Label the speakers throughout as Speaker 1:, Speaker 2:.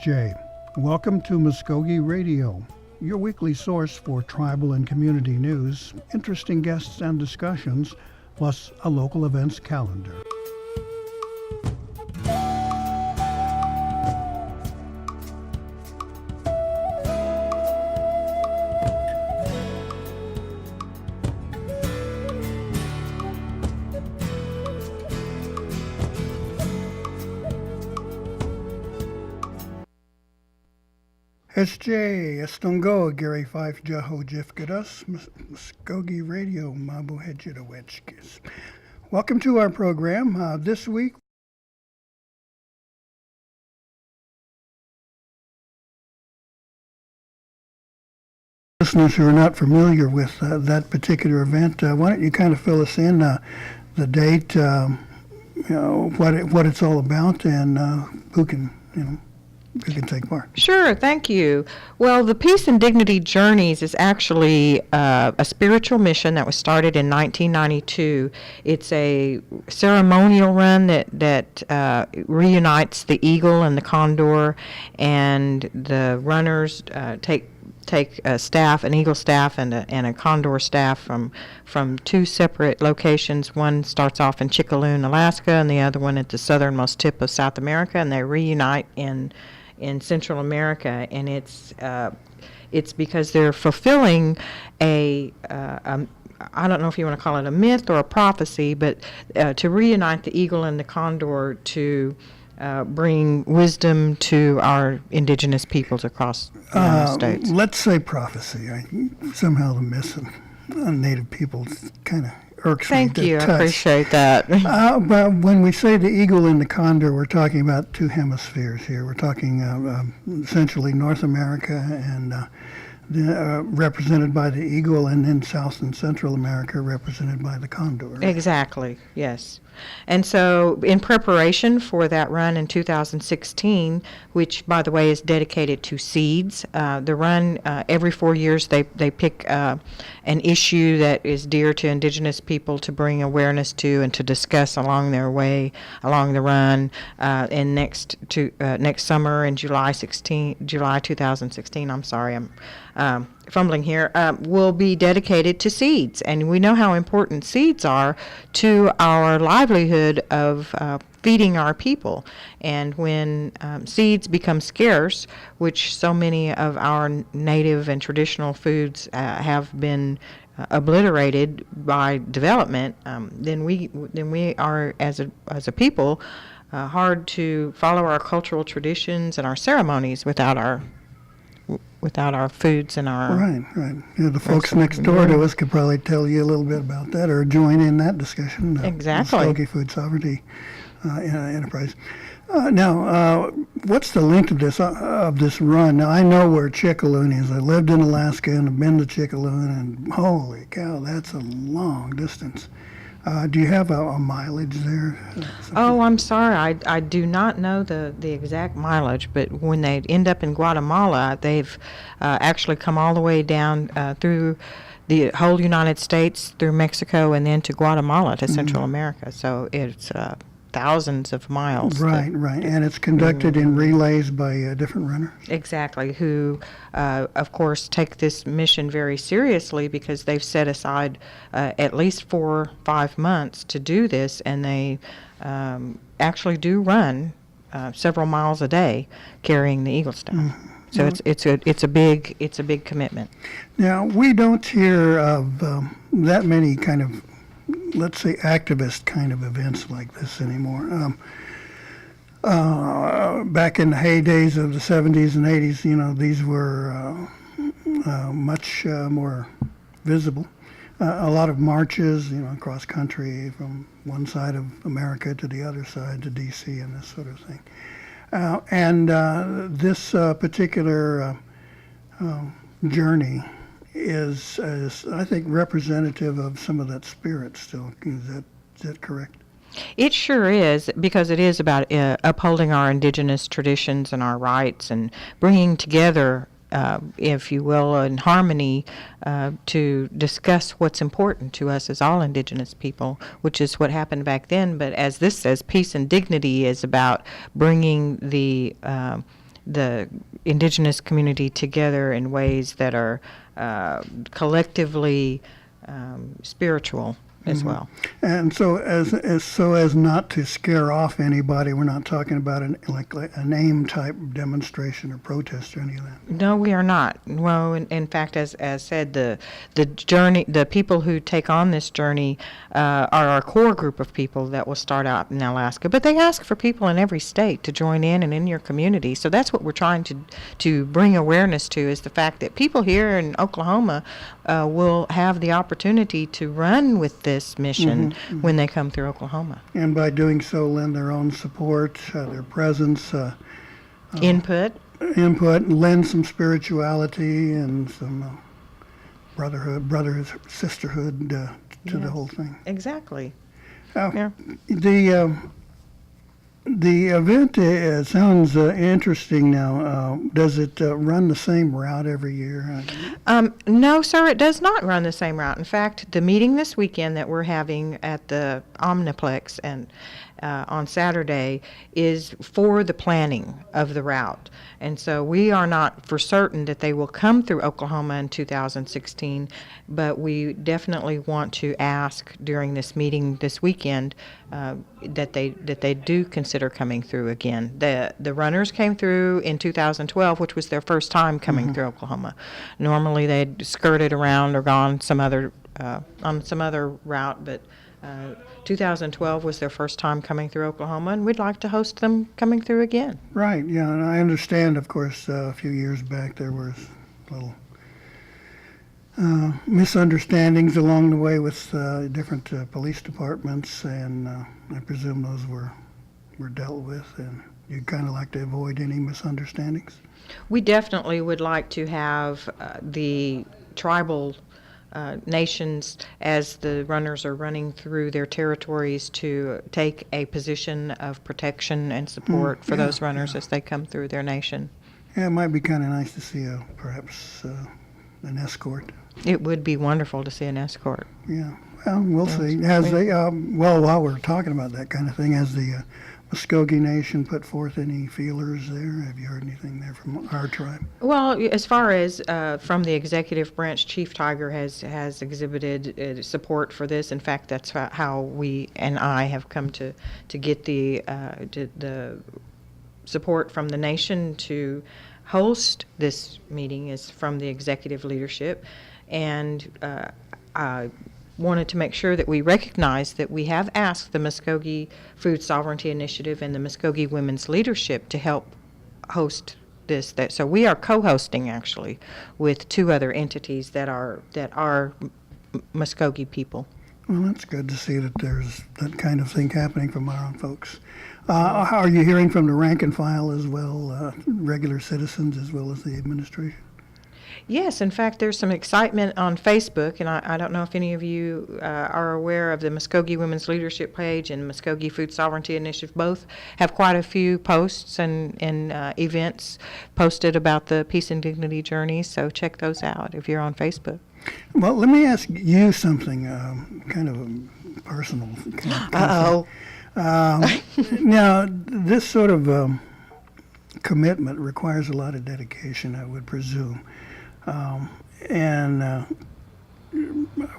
Speaker 1: SJ. Welcome to Mvskoke Radio, your weekly source for tribal and community news, interesting guests and discussions, plus a local events calendar. SJ, Estongo, Gary Fife, Jaho Jifkadas, Muscogee Radio, Mabu Hedjidawetchkis. Welcome to our program. This week, listeners who are not familiar with that particular event, why don't you kind of fill us in the date, what it's all about, and who can take part.
Speaker 2: Sure, thank you. Well, the Peace and Dignity Journeys is actually a spiritual mission that was started in 1992. It's a ceremonial run that reunites the eagle and the condor, and the runners take a staff, an eagle staff and a condor staff from two separate locations. One starts off in Chickaloon, Alaska, and the other one at the southernmost tip of South America, and they reunite in Central America, and it's because they're fulfilling I don't know if you want to call it a myth or a prophecy, but to reunite the eagle and the condor to bring wisdom to our indigenous peoples across the United States.
Speaker 1: Let's say prophecy. Somehow the myth on Native peoples kind of irks me.
Speaker 2: Thank you. I appreciate that.
Speaker 1: But when we say the eagle and the condor, we're talking about two hemispheres here. We're talking essentially North America and represented by the eagle, and then South and Central America represented by the condor. Right?
Speaker 2: Exactly, yes. And so in preparation for that run in 2016, which, by the way, is dedicated to seeds, the run, every 4 years they pick an issue that is dear to indigenous people to bring awareness to and to discuss along their way, along the run. And next summer in July 2016, I'm sorry, I'm fumbling here, will be dedicated to seeds. And we know how important seeds are to our livelihood of feeding our people. And when seeds become scarce, which so many of our native and traditional foods have been obliterated by development, then we are, as a people, hard to follow our cultural traditions and our ceremonies without our foods and our...
Speaker 1: Right. The folks next door to us could probably tell you a little bit about that or join in that discussion.
Speaker 2: Exactly.
Speaker 1: Muscogee Food Sovereignty Enterprise. Now, what's the length of this run? Now, I know where Chickaloon is. I lived in Alaska and have been to Chickaloon, and holy cow, that's a long distance. Do you have a mileage there?
Speaker 2: Oh, I'm sorry. I do not know the exact mileage, but when they end up in Guatemala, they've actually come all the way down through the whole United States, through Mexico, and then to Guatemala, to Central America. So it's thousands of miles.
Speaker 1: Right. And it's conducted in relays by different runners?
Speaker 2: Exactly, who, of course, take this mission very seriously because they've set aside at least 4 or 5 months to do this, and they actually do run several miles a day carrying the eagle staff. So it's a big commitment. Now,
Speaker 1: we don't hear of that many kind of, let's say, activist kind of events like this anymore. Back in the heydays of the 70s and 80s, these were much more visible. A lot of marches, across country from one side of America to the other side, to D.C. and this sort of thing. And this particular journey is, I think, representative of some of that spirit still. Is that correct?
Speaker 2: It sure is, because it is about upholding our indigenous traditions and our rights and bringing together, if you will, in harmony to discuss what's important to us as all indigenous people, which is what happened back then. But as this says, peace and dignity is about bringing the the indigenous community together in ways that are collectively spiritual as well.
Speaker 1: And so as not to scare off anybody, we're not talking about a name type demonstration or protest or any of that.
Speaker 2: No, we are not. Well, in fact, as said, the journey, the people who take on this journey are our core group of people that will start out in Alaska. But they ask for people in every state to join in and in your community. So that's what we're trying to bring awareness to, is the fact that people here in Oklahoma will have the opportunity to run with this mission when they come through Oklahoma.
Speaker 1: And by doing so, lend their own support, their presence,
Speaker 2: Input,
Speaker 1: lend some spirituality and some brotherhood, sisterhood to the whole thing.
Speaker 2: exactly.
Speaker 1: Yeah.
Speaker 2: Yeah.
Speaker 1: The event sounds interesting now. Does it run the same route every year?
Speaker 2: No, sir, it does not run the same route. In fact, the meeting this weekend that we're having at the Omniplex and on Saturday is for the planning of the route. And so we are not for certain that they will come through Oklahoma in 2016, but we definitely want to ask during this meeting this weekend that they do consider coming through again. The runners came through in 2012, which was their first time coming through Oklahoma. Normally they'd skirted around or gone some other on some other route, but 2012 was their first time coming through Oklahoma, and we'd like to host them coming through again.
Speaker 1: Right, yeah, and I understand, of course, a few years back there was little misunderstandings along the way with different police departments, and I presume those were dealt with, and you'd kind of like to avoid any misunderstandings?
Speaker 2: We definitely would like to have the tribal nations, as the runners are running through their territories, to take a position of protection and support for those runners as they come through their nation.
Speaker 1: Yeah, it might be kind of nice to see perhaps an escort.
Speaker 2: It would be wonderful to see an escort.
Speaker 1: Yeah, well, we'll see. Has while we're talking about that kind of thing, has the Muscogee Nation put forth any feelers there? Have you heard anything there from our tribe?
Speaker 2: Well, as far as from the executive branch, Chief Tiger has exhibited support for this. In fact, that's how we and I have come to get the support from the nation to host this meeting, is from the executive leadership. And I wanted to make sure that we recognize that we have asked the Muscogee Food Sovereignty Initiative and the Muscogee Women's Leadership to help host this. So we are co-hosting, actually, with two other entities that are Muscogee people.
Speaker 1: Well, that's good to see that there's that kind of thing happening from our own folks. Are you hearing from the rank and file as well, regular citizens as well as the administration?
Speaker 2: Yes, in fact, there's some excitement on Facebook, and I don't know if any of you are aware of the Muscogee Women's Leadership page and Muscogee Food Sovereignty Initiative. Both have quite a few posts and events posted about the Peace and Dignity Journey, so check those out if you're on Facebook.
Speaker 1: Well, let me ask you something, kind of a personal kind of thing. Now, this sort of commitment requires a lot of dedication, I would presume. And I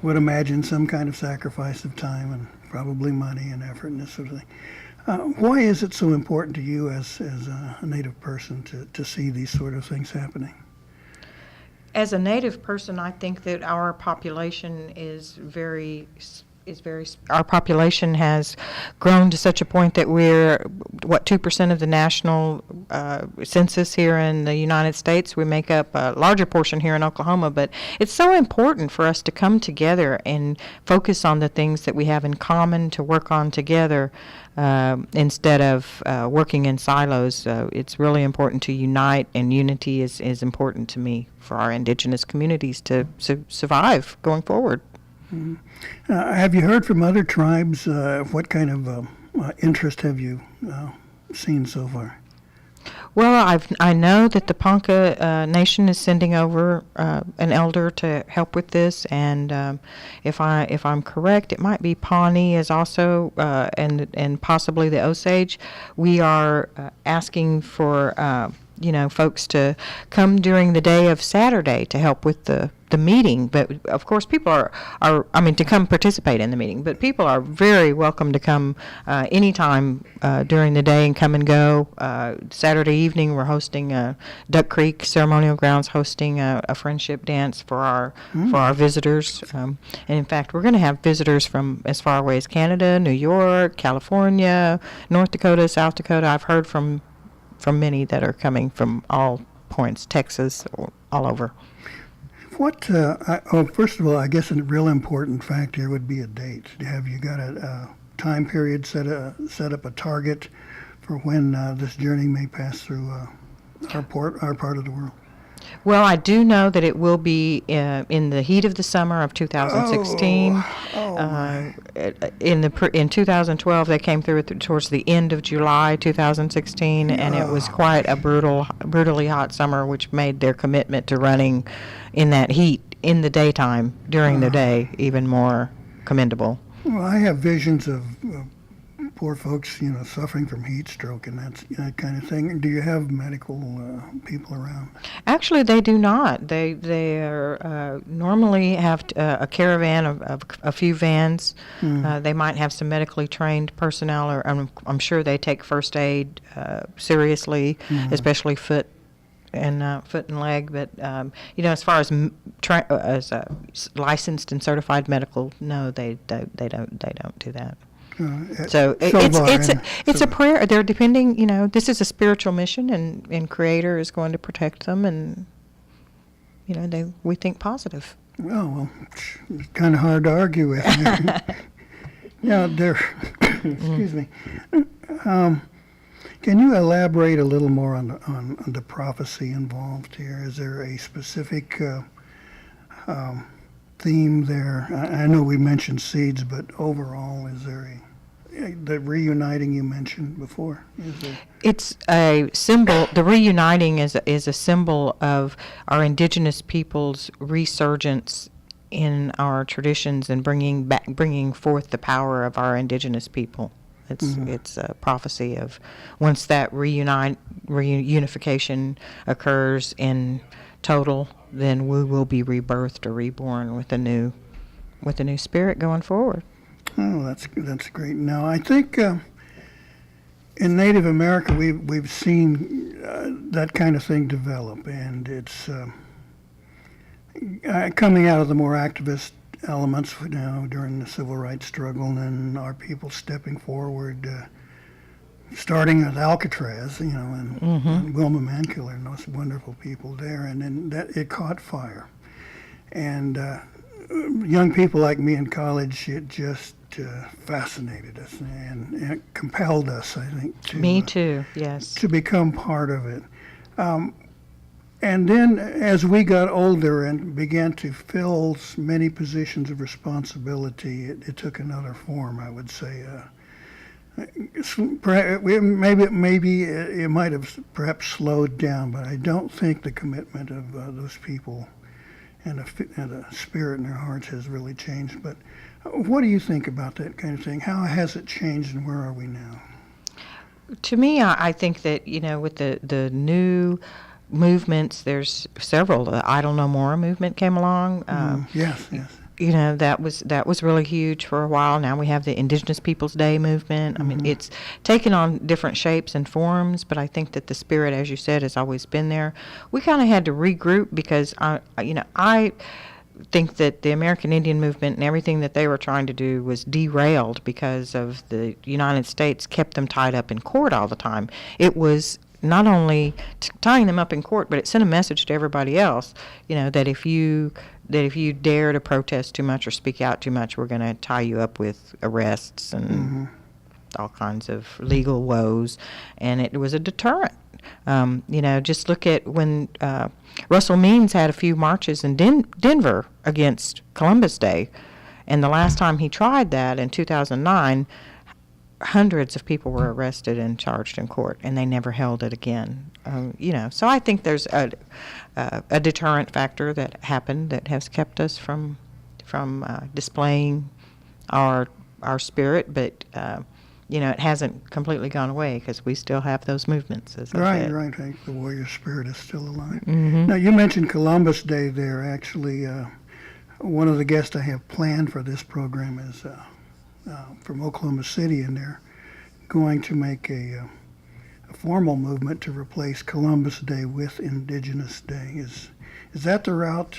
Speaker 1: would imagine some kind of sacrifice of time and probably money and effort and this sort of thing. Why is it so important to you as a Native person to see these sort of things happening?
Speaker 2: As a Native person, I think that our population our population has grown to such a point that we're, 2% of the national census here in the United States. We make up a larger portion here in Oklahoma, but it's so important for us to come together and focus on the things that we have in common, to work on together instead of working in silos. It's really important to unite, and unity is important to me for our indigenous communities to survive going forward.
Speaker 1: Mm-hmm. Have you heard from other tribes? What kind of interest have you seen so far?
Speaker 2: Well, I know that the Ponca Nation is sending over an elder to help with this, and if I'm correct, it might be Pawnee is also, and possibly the Osage. We are asking for folks to come during the day of Saturday to help with the meeting. But of course, people are to come participate in the meeting. But people are very welcome to come anytime during the day and come and go. Saturday evening, we're hosting Duck Creek Ceremonial Grounds, hosting a friendship dance for our visitors. And in fact, we're going to have visitors from as far away as Canada, New York, California, North Dakota, South Dakota. I've heard from many that are coming from all points, Texas, or all over.
Speaker 1: First of all, I guess a real important factor would be a date. Have you got a time period, set up a target for when this journey may pass through our part of the world?
Speaker 2: Well, I do know that it will be in the heat of the summer of 2016. In 2012, they came through towards the end of July 2016, and it was quite a brutally hot summer, which made their commitment to running in that heat in the daytime during the day even more commendable.
Speaker 1: Well, I have visions of poor folks, suffering from heat stroke and that kind of thing. Do you have medical people around?
Speaker 2: Actually, they do not. They are normally have a caravan of a few vans. They might have some medically trained personnel, or I'm sure they take first aid seriously, especially foot and leg. But as far as licensed and certified medical, no, they don't do that. So it's a prayer. They're depending. This is a spiritual mission, and Creator is going to protect them, and we think positive.
Speaker 1: Well, it's kind of hard to argue with. Excuse me. Can you elaborate a little more on the prophecy involved here? Is there a specific theme there? I know we mentioned seeds, but overall, is there the reuniting you mentioned before?
Speaker 2: It's a symbol. The reuniting is a symbol of our indigenous people's resurgence in our traditions and bringing forth the power of our indigenous people. It's a prophecy of once that reunification occurs in total, then we will be rebirthed or reborn with a new spirit going forward.
Speaker 1: Oh, that's great. Now, I think in Native America we've seen that kind of thing develop, and it's coming out of the more activist elements during the civil rights struggle, and our people stepping forward, starting with Alcatraz, and Wilma Mankiller and those wonderful people there, and then it caught fire, and young people like me in college, it just fascinated us and it compelled us, I think,
Speaker 2: me too, yes,
Speaker 1: to become part of it. And then as we got older and began to fill many positions of responsibility, it took another form, I would say. Maybe it might have perhaps slowed down, but I don't think the commitment of those people and the spirit in their hearts has really changed. But what do you think about that kind of thing? How has it changed, and where are we now?
Speaker 2: To me, I think that, with the new movements, there's several. The Idle No More movement came along.
Speaker 1: Yes.
Speaker 2: That was really huge for a while. Now we have the Indigenous Peoples Day movement. I mean, it's taken on different shapes and forms, but I think that the spirit, as you said, has always been there. We kind of had to regroup because I think that the American Indian movement and everything that they were trying to do was derailed because of the United States kept them tied up in court all the time. It was not only tying them up in court, but it sent a message to everybody else, that if you dare to protest too much or speak out too much, we're going to tie you up with arrests and all kinds of legal woes. And it was a deterrent. Just look at when Russell Means had a few marches in Denver against Columbus Day. And the last time he tried that in 2009, hundreds of people were arrested and charged in court, and they never held it again. So I think there's a deterrent factor that happened that has kept us from displaying our spirit. But it hasn't completely gone away because we still have those movements, as I said.
Speaker 1: Right. The warrior spirit is still alive.
Speaker 2: Mm-hmm.
Speaker 1: Now, you mentioned Columbus Day there. Actually, one of the guests I have planned for this program is from Oklahoma City, and they're going to make a formal movement to replace Columbus Day with Indigenous Day. Is that the route,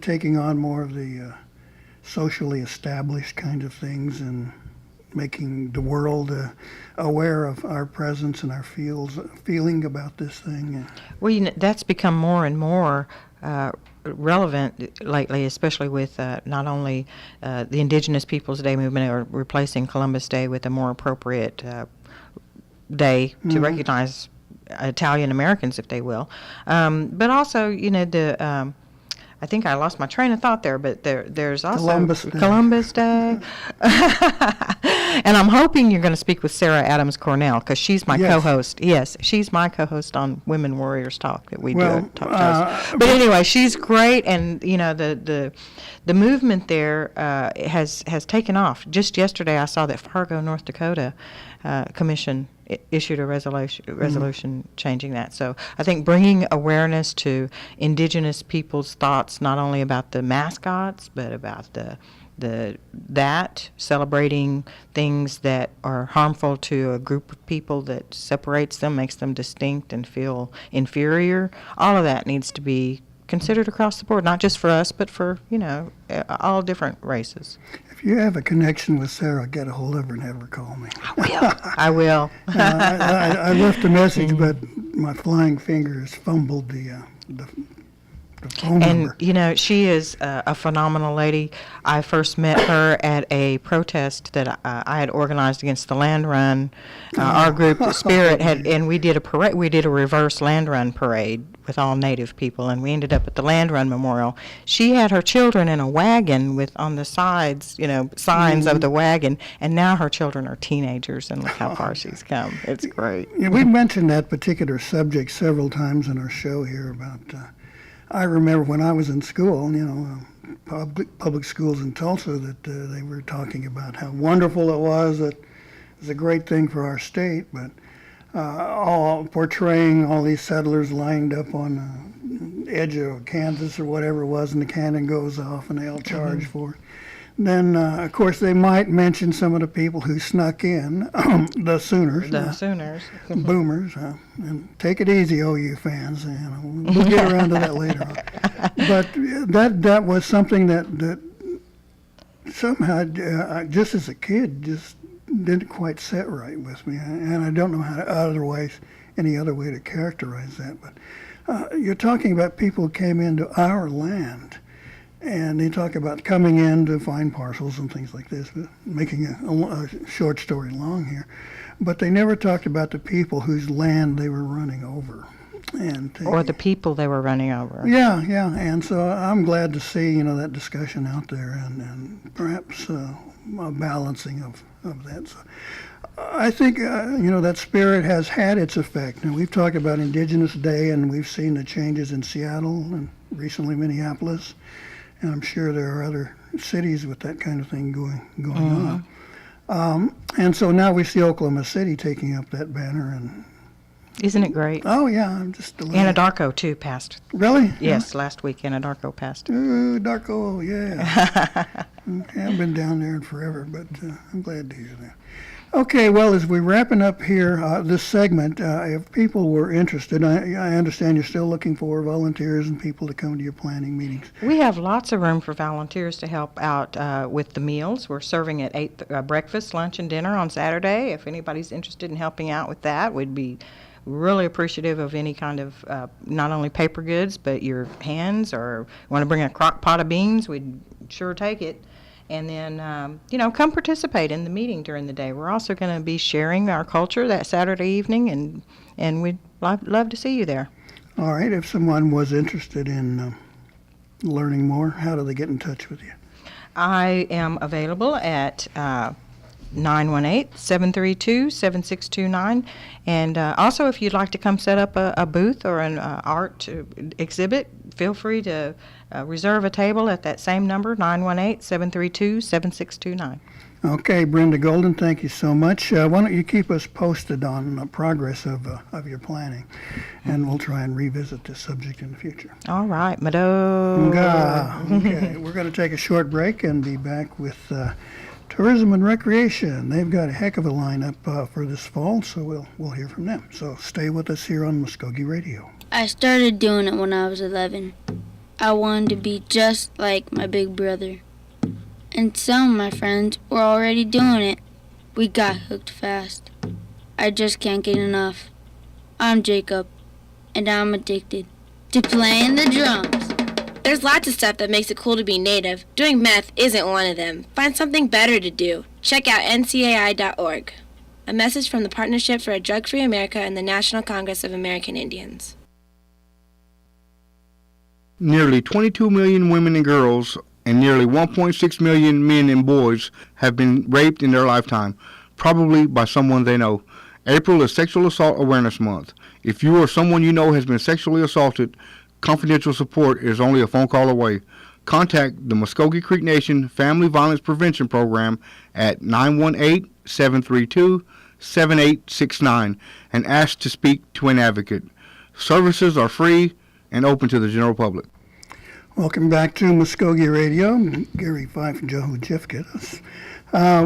Speaker 1: taking on more of the socially established kind of things and making the world aware of our presence and our feeling about this thing?
Speaker 2: Well, that's become more and more relevant lately, especially with not only the Indigenous Peoples Day movement or replacing Columbus Day with a more appropriate day to recognize Italian Americans, if they will, but also, I think I lost my train of thought there, but there's also Columbus Day. And I'm hoping you're going to speak with Sarah Adams Cornell, because she's my co-host. Yes, she's my co-host on Women Warriors Talk that we do at Talk Shows. But anyway, she's great, and the movement there has taken off. Just yesterday, I saw that Fargo, North Dakota Commission issued a resolution changing that. So I think bringing awareness to Indigenous people's thoughts, not only about the mascots, but about celebrating things that are harmful to a group of people, that separates them, makes them distinct and feel inferior. All of that needs to be considered across the board, not just for us, but for, all different races.
Speaker 1: If you have a connection with Sarah, get a hold of her and have her call me.
Speaker 2: I will.
Speaker 1: I left a message, but my flying fingers fumbled the phone number.
Speaker 2: And, she is a phenomenal lady. I first met her at a protest that I had organized against the land run. Our group, the Spirit, and we did a parade. We did a reverse land run parade with all Native people, and we ended up at the Land Run Memorial. She had her children in a wagon with, on the sides, signs of the wagon, and now her children are teenagers, and look how far she's come. It's great.
Speaker 1: Yeah, we've mentioned that particular subject several times in our show here about, I remember when I was in school, public schools in Tulsa, that they were talking about how wonderful it was, that it was a great thing for our state, but all portraying all these settlers lined up on the edge of Kansas or whatever it was, and the cannon goes off and they all charge for it. Then, of course, they might mention some of the people who snuck in, the Sooners. Boomers. And take it easy, OU fans. We'll get around to that later on. But that was something that somehow, just as a kid, just didn't quite set right with me. And I don't know any other way to characterize that. But you're talking about people who came into our land. And they talk about coming in to find parcels and things like this, making a short story long here. But they never talked about the people whose land they were running over. Or the people they were running over. Yeah. And so I'm glad to see, that discussion out there and perhaps a balancing of that. So I think, that spirit has had its effect. And we've talked about Indigenous Day, and we've seen the changes in Seattle and recently Minneapolis. And I'm sure there are other cities with that kind of thing going on. And so now we see Oklahoma City taking up that banner. And
Speaker 2: isn't it great?
Speaker 1: Oh, yeah. I'm just delighted.
Speaker 2: Anadarko, too, passed.
Speaker 1: Really?
Speaker 2: Yes, last week Anadarko passed.
Speaker 1: Ooh, Darko, yeah. Okay, I've been down there in forever, but I'm glad to hear that. Okay, well, as we're wrapping up here, this segment, if people were interested, I understand you're still looking for volunteers and people to come to your planning meetings.
Speaker 2: We have lots of room for volunteers to help out with the meals. We're serving at 8 breakfast, lunch, and dinner on Saturday. If anybody's interested in helping out with that, we'd be really appreciative of any kind of not only paper goods, but your hands, or want to bring a crock pot of beans, we'd sure take it. And then, come participate in the meeting during the day. We're also going to be sharing our culture that Saturday evening, and we'd love to see you there.
Speaker 1: All right. If someone was interested in learning more, how do they get in touch with you?
Speaker 2: I am available at 918-732-7629. And also, if you'd like to come set up a booth or an art exhibit, feel free to reserve a table at that same number, 918-732-7629.
Speaker 1: Okay, Brenda Golden, thank you so much. Why don't you keep us posted on the progress of your planning, and we'll try and revisit this subject in the future.
Speaker 2: All right, Mado.
Speaker 1: Okay, we're going to take a short break and be back with Tourism and Recreation. They've got a heck of a lineup for this fall, so we'll hear from them. So stay with us here on Muscogee Radio.
Speaker 3: I started doing it when I was 11. I wanted to be just like my big brother. And some of my friends were already doing it. We got hooked fast. I just can't get enough. I'm Jacob, and I'm addicted to playing the drums.
Speaker 4: There's lots of stuff that makes it cool to be native. Doing meth isn't one of them. Find something better to do. Check out ncai.org. A message from the Partnership for a Drug-Free America and the National Congress of American Indians.
Speaker 5: Nearly 22 million women and girls and nearly 1.6 million men and boys have been raped in their lifetime, probably by someone they know. April is Sexual Assault Awareness Month. If you or someone you know has been sexually assaulted, confidential support is only a phone call away. Contact the Muscogee Creek Nation Family Violence Prevention Program at 918-732-7869 and ask to speak to an advocate. Services are free and open to the general public.
Speaker 1: Welcome back to Muscogee Radio. Gary Fife and Joe Jifkis.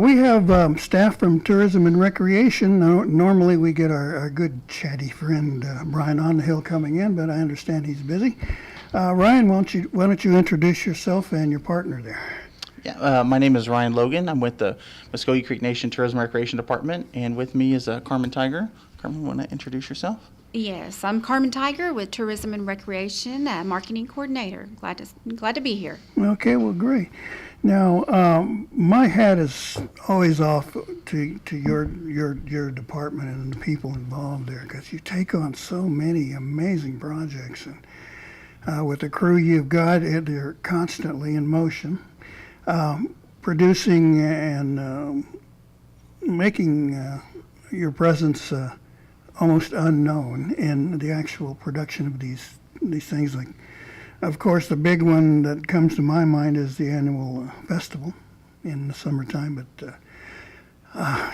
Speaker 1: We have staff from Tourism and Recreation. Normally we get our good chatty friend Brian on the hill coming in, but I understand he's busy. Ryan, why don't you introduce yourself and your partner there?
Speaker 6: Yeah, my name is Ryan Logan. I'm with the Muscogee Creek Nation Tourism and Recreation Department, and with me is Carmen Tiger. Carmen, want to introduce yourself?
Speaker 7: Yes, I'm Carmen Tiger with Tourism and Recreation, Marketing Coordinator. Glad to be here.
Speaker 1: Okay, well, great. Now, my hat is always off to your department and the people involved there, because you take on so many amazing projects, and with the crew you've got, they're constantly in motion, producing and making your presence almost unknown in the actual production of these things. Like, of course, the big one that comes to my mind is the annual festival in the summertime, but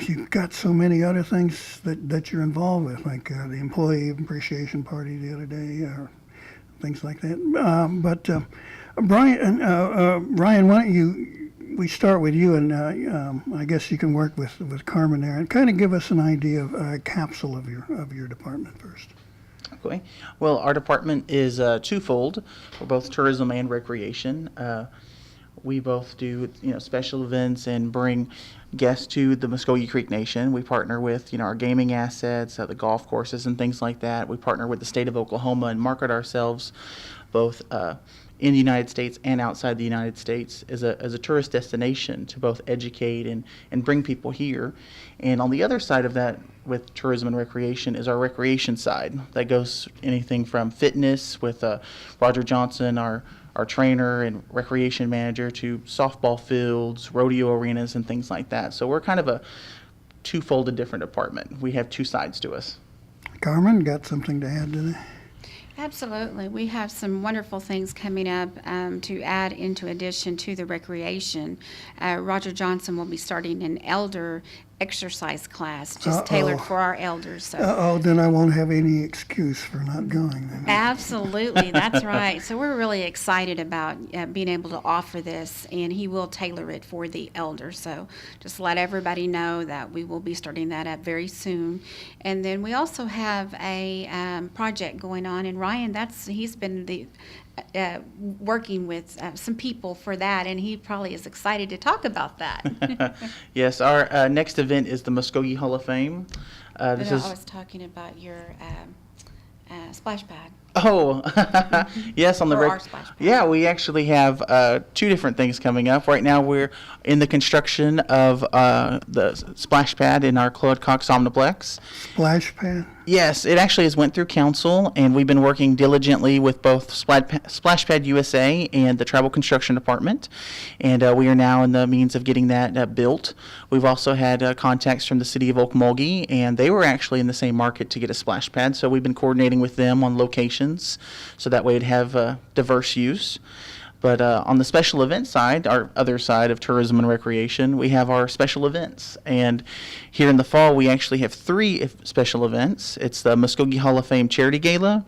Speaker 1: you've got so many other things that you're involved with, like the employee appreciation party the other day, or things like that. Ryan, why don't we start with you, and I guess you can work with Carmen there, and kind of give us an idea of a capsule of your department first.
Speaker 6: Okay. Well, our department is twofold. We're both tourism and recreation. We both do special events and bring guests to the Muscogee Creek Nation. We partner with our gaming assets, the golf courses and things like that. We partner with the state of Oklahoma and market ourselves both in the United States and outside the United States as a tourist destination to both educate and bring people here. And on the other side of that, with tourism and recreation, is our recreation side. That goes anything from fitness with Roger Johnson, our trainer and recreation manager, to softball fields, rodeo arenas, and things like that. So we're kind of a two-folded different department. We have two sides to us.
Speaker 1: Carmen, got something to add to that?
Speaker 7: Absolutely. We have some wonderful things coming up to add into addition to the recreation. Roger Johnson will be starting an elder exercise class just tailored for our elders. So.
Speaker 1: Then I won't have any excuse for not going then.
Speaker 7: Absolutely, that's right. So we're really excited about being able to offer this, and he will tailor it for the elders. So just let everybody know that we will be starting that up very soon. And then we also have a project going on, and Ryan, he's been working with some people for that, and he probably is excited to talk about that.
Speaker 6: Yes, our next event is the Muscogee Hall of Fame.
Speaker 7: I was talking about your splash pad.
Speaker 6: Oh, yes, on the
Speaker 7: our splash pad.
Speaker 6: Yeah, we actually have two different things coming up. Right now we're in the construction of the splash pad in our Claude Cox Omniplex.
Speaker 1: Splash pad?
Speaker 6: Yes, it actually has went through council, and we've been working diligently with both Splash Pad USA and the Tribal Construction Department, and we are now in the means of getting that built. We've also had contacts from the city of Okmulgee, and they were actually in the same market to get a splash pad, so we've been coordinating with them on location locations, so that way it'd have diverse use. But on the special event side, our other side of tourism and recreation, we have our special events. And here in the fall, we actually have three special events. It's the Muscogee Hall of Fame Charity Gala,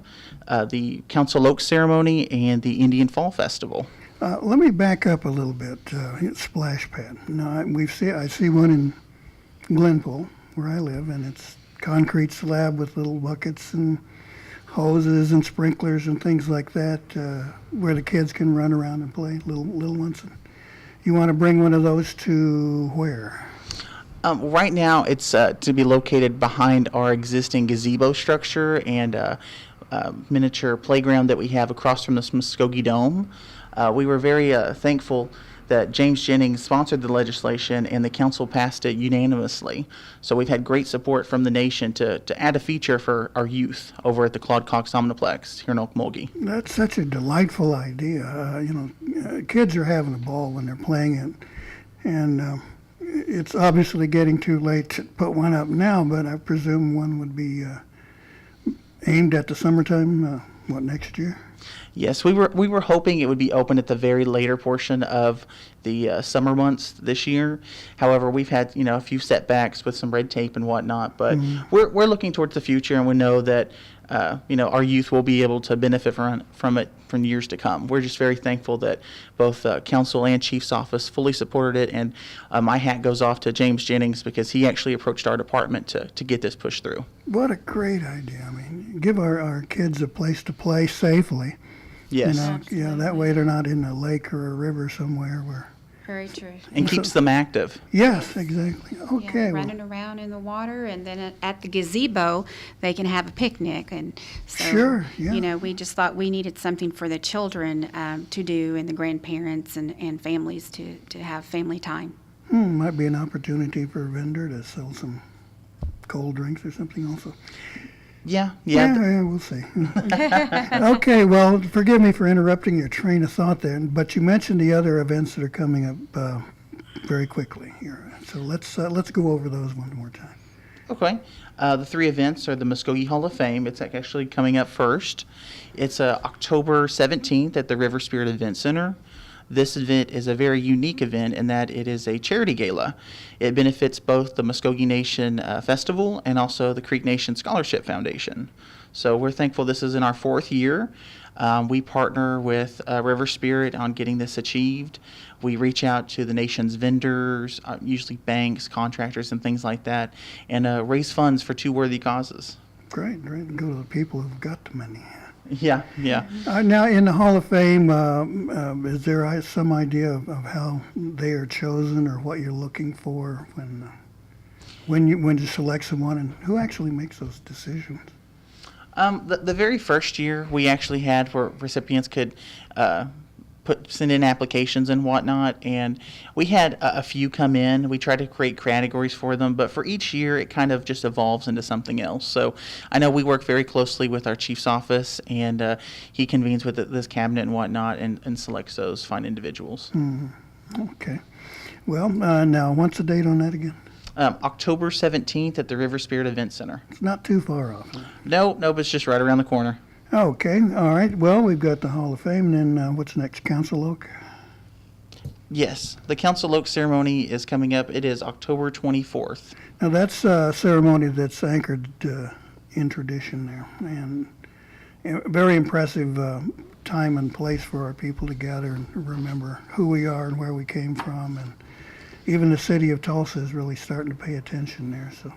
Speaker 6: the Council Oaks Ceremony, and the Indian Fall Festival.
Speaker 1: Let me back up a little bit. Splash pad. Now, I see one in Glenpool, where I live, and it's concrete slab with little buckets and hoses and sprinklers and things like that, where the kids can run around and play, little ones. You want to bring one of those to where?
Speaker 6: Right now, it's to be located behind our existing gazebo structure and miniature playground that we have across from the Muskogee Dome. We were very thankful that James Jennings sponsored the legislation and the council passed it unanimously. So we've had great support from the nation to add a feature for our youth over at the Claude Cox Omniplex here in Okmulgee.
Speaker 1: That's such a delightful idea. Kids are having a ball when they're playing it, and it's obviously getting too late to put one up now, but I presume one would be aimed at the summertime, next year?
Speaker 6: Yes, we were hoping it would be open at the very later portion of the summer months this year. However, we've had a few setbacks with some red tape and whatnot, but we're looking towards the future, and we know that our youth will be able to benefit from it for years to come. We're just very thankful that both council and chief's office fully supported it, and my hat goes off to James Jennings because he actually approached our department to get this pushed through.
Speaker 1: What a great idea! I mean, give our kids a place to play safely.
Speaker 6: Yes.
Speaker 1: That way they're not in a lake or a river somewhere where.
Speaker 7: Very true.
Speaker 6: And keeps them active.
Speaker 1: Yes, exactly. Okay.
Speaker 7: Running around in the water, and then at the gazebo, they can have a picnic. And so,
Speaker 1: sure, yeah.
Speaker 7: We just thought we needed something for the children to do, and the grandparents and families to have family time.
Speaker 1: Might be an opportunity for a vendor to sell some cold drinks or something also.
Speaker 6: Yeah.
Speaker 1: We'll see. Okay, well, forgive me for interrupting your train of thought there, but you mentioned the other events that are coming up very quickly here. So let's go over those one more time.
Speaker 6: Okay. The three events are the Muscogee Hall of Fame. It's actually coming up first. It's October 17th at the River Spirit Event Center. This event is a very unique event in that it is a charity gala. It benefits both the Muscogee Nation Festival and also the Creek Nation Scholarship Foundation. So we're thankful this is in our fourth year. We partner with River Spirit on getting this achieved. We reach out to the nation's vendors, usually banks, contractors, and things like that, and raise funds for two worthy causes.
Speaker 1: Great. Go to the people who've got the money.
Speaker 6: Yeah.
Speaker 1: Now, in the Hall of Fame, is there some idea of how they are chosen or what you're looking for when you select someone, and who actually makes those decisions?
Speaker 6: The very first year we actually had where recipients could send in applications and whatnot, and we had a few come in. We tried to create categories for them, but for each year it kind of just evolves into something else. So I know we work very closely with our chief's office, and he convenes with this cabinet and whatnot and selects those fine individuals.
Speaker 1: Okay. Well, now, what's the date on that again?
Speaker 6: October 17th at the River Spirit Event Center.
Speaker 1: It's not too far off. Huh?
Speaker 6: No, but it's just right around the corner.
Speaker 1: Okay, all right. Well, we've got the Hall of Fame, and then what's next? Council Oak?
Speaker 6: Yes, the Council Oak ceremony is coming up. It is October 24th.
Speaker 1: Now, that's a ceremony that's anchored in tradition there, and a very impressive time and place for our people to gather and remember who we are and where we came from, and even the city of Tulsa is really starting to pay attention there. So.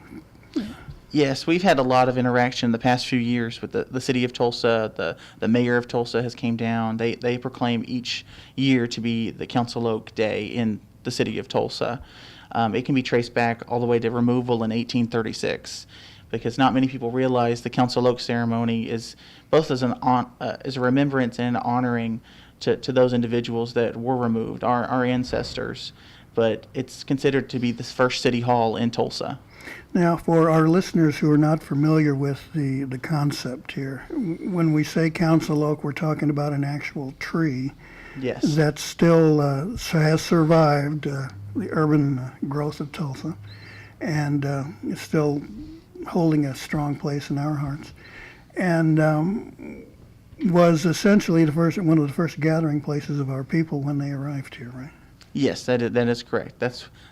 Speaker 6: Yes, we've had a lot of interaction the past few years with the city of Tulsa. The mayor of Tulsa has came down. They proclaim each year to be the Council Oak Day in the city of Tulsa. It can be traced back all the way to removal in 1836, because not many people realize the Council Oak ceremony is both as a remembrance and honoring to those individuals that were removed, our ancestors. But it's considered to be the first city hall in Tulsa.
Speaker 1: Now, for our listeners who are not familiar with the concept here, when we say Council Oak, we're talking about an actual tree.
Speaker 6: Yes.
Speaker 1: That still has survived the urban growth of Tulsa, and is still holding a strong place in our hearts. And was essentially one of the first gathering places of our people when they arrived here, right?
Speaker 6: Yes, that is correct.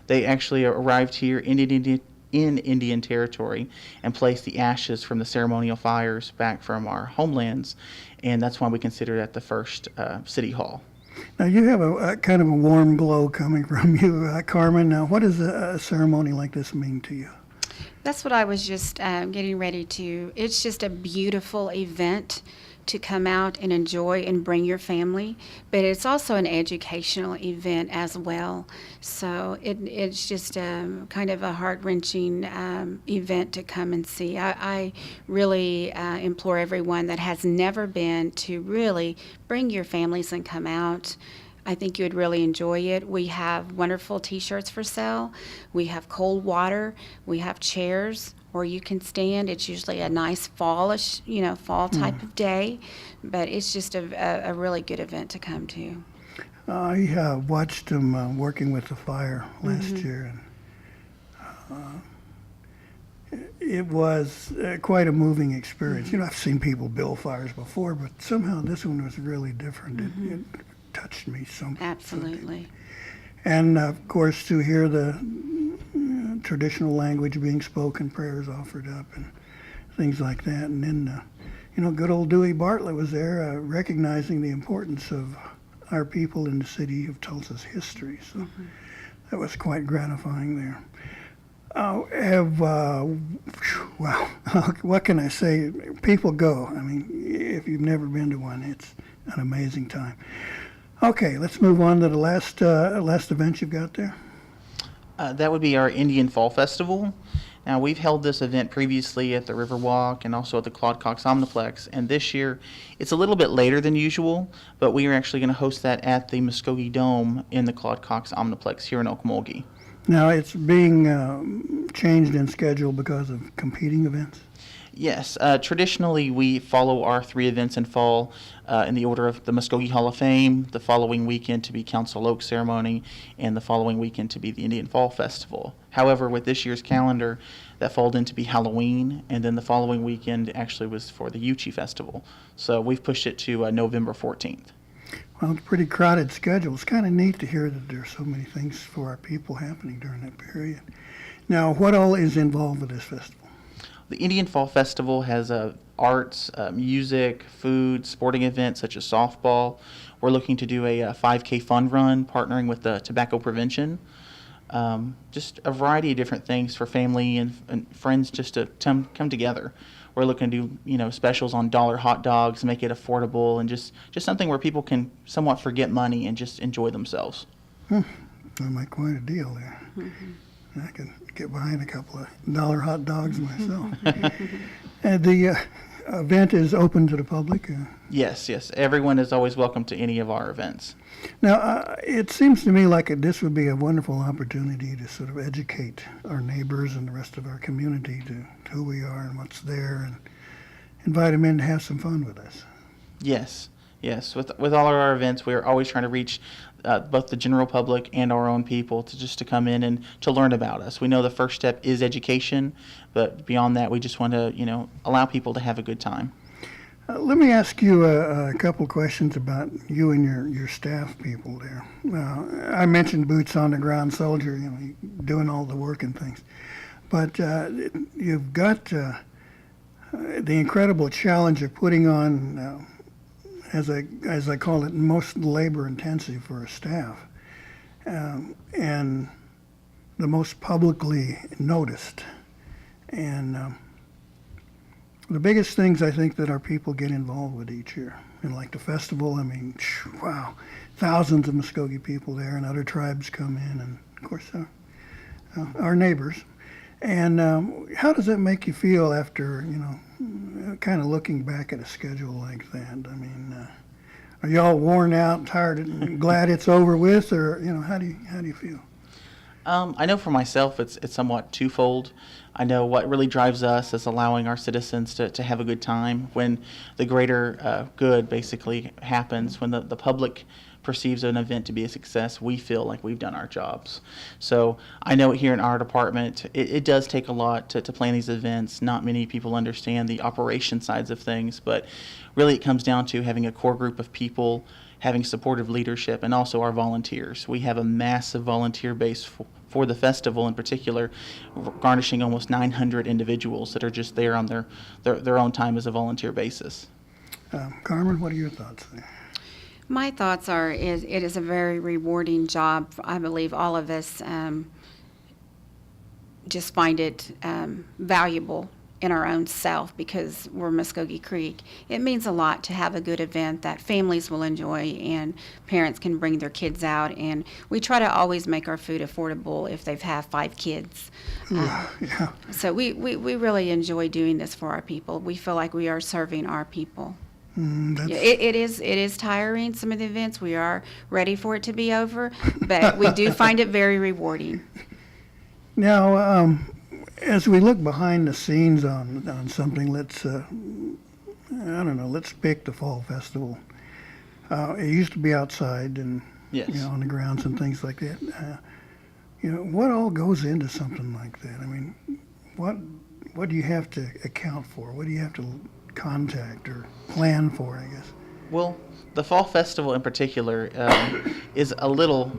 Speaker 6: They actually arrived here in Indian Territory and placed the ashes from the ceremonial fires back from our homelands, and that's why we consider that the first city hall.
Speaker 1: Now, you have a kind of a warm glow coming from you, Carmen. Now, what does a ceremony like this mean to you?
Speaker 7: That's what I was just getting ready to. It's just a beautiful event to come out and enjoy and bring your family, but it's also an educational event as well. So it's just kind of a heart-wrenching event to come and see. I really implore everyone that has never been to really bring your families and come out. I think you would really enjoy it. We have wonderful T-shirts for sale. We have cold water. We have chairs where you can stand. It's usually a nice fallish, fall type of day, but it's just a really good event to come to.
Speaker 1: I watched them working with the fire last year, and it was quite a moving experience. I've seen people build fires before, but somehow this one was really different. It touched me so.
Speaker 7: Absolutely.
Speaker 1: And of course, to hear the traditional language being spoken, prayers offered up, and things like that. And then, good old Dewey Bartlett was there, recognizing the importance of our people in the city of Tulsa's history. So that was quite gratifying there. Wow, what can I say? People go. I mean, if you've never been to one, it's an amazing time. Okay, let's move on to the last event you've got there.
Speaker 6: That would be our Indian Fall Festival. Now, we've held this event previously at the Riverwalk and also at the Claude Cox Omniplex, and this year it's a little bit later than usual, but we are actually going to host that at the Muscogee Dome in the Claude Cox Omniplex here in Okmulgee.
Speaker 1: Now, it's being changed in schedule because of competing events?
Speaker 6: Yes, traditionally we follow our 3 events in fall in the order of the Muscogee Hall of Fame, the following weekend to be Council Oak Ceremony, and the following weekend to be the Indian Fall Festival. However, with this year's calendar, that fell in to be Halloween, and then the following weekend actually was for the Uchi Festival. So we've pushed it to November 14th.
Speaker 1: Well, it's a pretty crowded schedule. It's kind of neat to hear that there's so many things for our people happening during that period. Now, what all is involved with this festival?
Speaker 6: The Indian Fall Festival has arts, music, food, sporting events such as softball. We're looking to do a 5K fun run, partnering with Tobacco Prevention. Just a variety of different things for family and friends just to come together. We're looking to do specials on $1 hot dogs, make it affordable, and just something where people can somewhat forget money and just enjoy themselves.
Speaker 1: That might be quite a deal there. I can get behind a couple of $1 hot dogs myself. And the event is open to the public?
Speaker 6: Yes. Everyone is always welcome to any of our events.
Speaker 1: Now, it seems to me like this would be a wonderful opportunity to sort of educate our neighbors and the rest of our community to who we are and what's there, and invite them in to have some fun with us.
Speaker 6: Yes. With all of our events, we're always trying to reach both the general public and our own people to come in and to learn about us. We know the first step is education, but beyond that, we just want to allow people to have a good time.
Speaker 1: Let me ask you a couple questions about you and your staff people there. I mentioned boots on the ground soldier, doing all the work and things, but you've got the incredible challenge of putting on, as I call it, most labor intensive for a staff, and the most publicly noticed, and the biggest things I think that our people get involved with each year. And like the festival, wow, thousands of Muskogee people there, and other tribes come in, and of course our neighbors. And how does that make you feel after, kind of looking back at a schedule like that? Are you all worn out, tired, and glad it's over with, or how do you feel?
Speaker 6: I know for myself, it's somewhat twofold. I know what really drives us is allowing our citizens to have a good time when the greater good basically happens, when the public perceives an event to be a success, we feel like we've done our jobs. So I know here in our department, it does take a lot to plan these events. Not many people understand the operation sides of things, but really it comes down to having a core group of people, having supportive leadership, and also our volunteers. We have a massive volunteer base for the festival in particular, garnishing almost 900 individuals that are just there on their own time as a volunteer basis.
Speaker 1: Carmen, what are your thoughts there?
Speaker 7: My thoughts are it is a very rewarding job. I believe all of us just find it valuable in our own self because we're Muscogee Creek. It means a lot to have a good event that families will enjoy and parents can bring their kids out. And we try to always make our food affordable if they've have 5 kids.
Speaker 1: Yeah.
Speaker 7: So we really enjoy doing this for our people. We feel like we are serving our people. Yeah, it is tiring, some of the events. We are ready for it to be over, but we do find it very rewarding.
Speaker 1: Now, as we look behind the scenes on something, let's let's pick the Fall Festival. It used to be outside and
Speaker 6: Yes.
Speaker 1: on the grounds and things like that. What all goes into something like that? I mean, what do you have to account for? What do you have to contact or plan for, I guess?
Speaker 6: Well, the Fall Festival in particular is a little